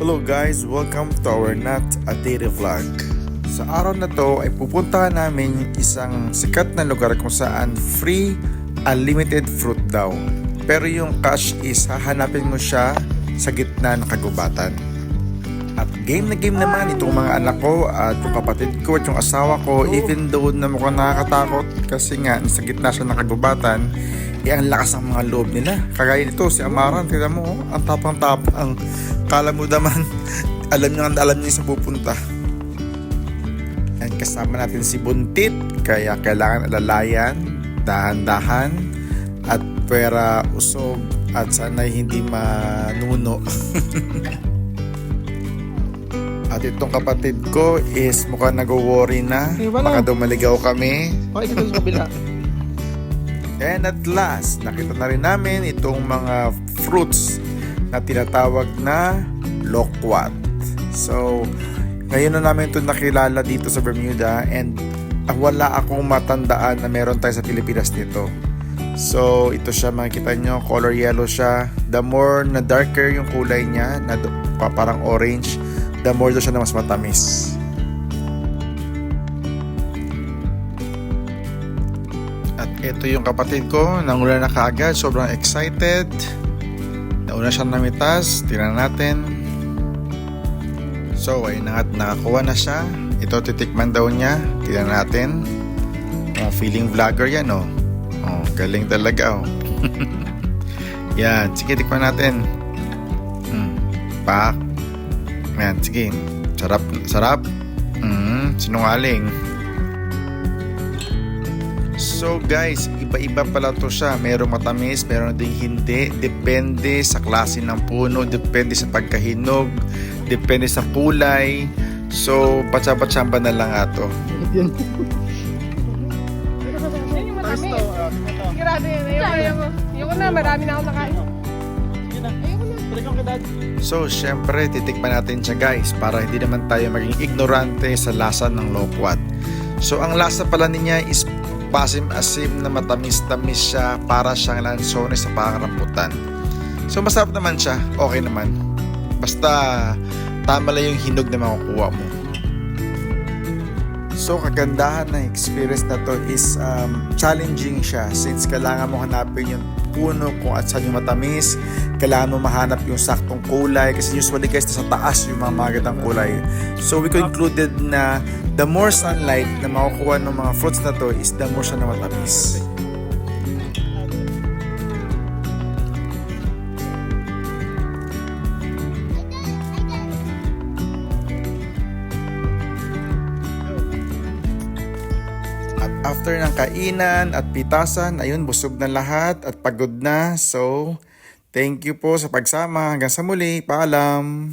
Hello guys, welcome to our Not a Daily Vlog. Sa araw na to ay pupuntahan namin isang sikat na lugar kung saan free unlimited fruit daw. Pero yung cash is hahanapin mo siya sa gitna ng kagubatan. At game na game naman itong mga anak ko at yung kapatid ko at yung asawa ko, even though na mukhang nakakatakot kasi nga sa gitna siya ng kagubatan, ang lakas ng mga loob nila. Kagaya nito si Amaran, tignan mo, ang tapang-tapang. Kala mo naman, alam niya sa pupunta. And kasama natin si Buntit, kaya kailangan alalayan, dahan-dahan, at pwera usog, at sana'y hindi manuno. At itong kapatid ko is mukhang nag-worry na, baka daw maligaw kami. Okay, ito sa kabila. And at last, nakita na rin namin itong mga fruits na tinatawag na loquat. So, ngayon na namin ito nakilala dito sa Bermuda and wala akong matandaan na meron tayo sa Pilipinas nito. So, ito siya, makikita nyo, color yellow siya. The more na darker yung kulay niya, na parang orange, the more doon siya na mas matamis. At ito yung kapatid ko, nangula na kaagad, sobrang excited. Nauna siyang namitas, tingnan natin. So, ay nakakuha na siya. Ito titikman daw niya, tingnan natin. Feeling vlogger yan, oh. Oh, galing talaga, oh. Yan, sige, tikman natin. Pak. Yan, sige. Sarap, sarap. Sinungaling. So guys, iba-iba pala to siya. Merong matamis, meron ding hindi. Depende sa klase ng puno, depende sa pagkahinog, depende sa kulay. So, batsa-batsamba na lang ato. Yan. Ayoko na, marami na ako nakain. So, syempre, titikman natin siya guys para hindi naman tayo maging ignorante sa lasa ng loquat. So, ang lasa pala niya is pasim-asim na matamis-tamis siya, para siyang lansones sa pangarambutan. So masarap naman siya, okay naman. Basta tama lang yung hinog na makukuha mo. So kagandahan ng experience na to is challenging siya since kailangan mo hanapin yung puno kung at saan yung matamis, kailangan mo mahanap yung saktong kulay kasi usually guys nasa taas yung mga magandang kulay. So we concluded na the more sunlight na makukuha ng mga fruits na to is the more siya na matamis. At after ng kainan at pitasan, ayun, busog na lahat at pagod na. So, thank you po sa pagsama. Hanggang sa muli. Paalam!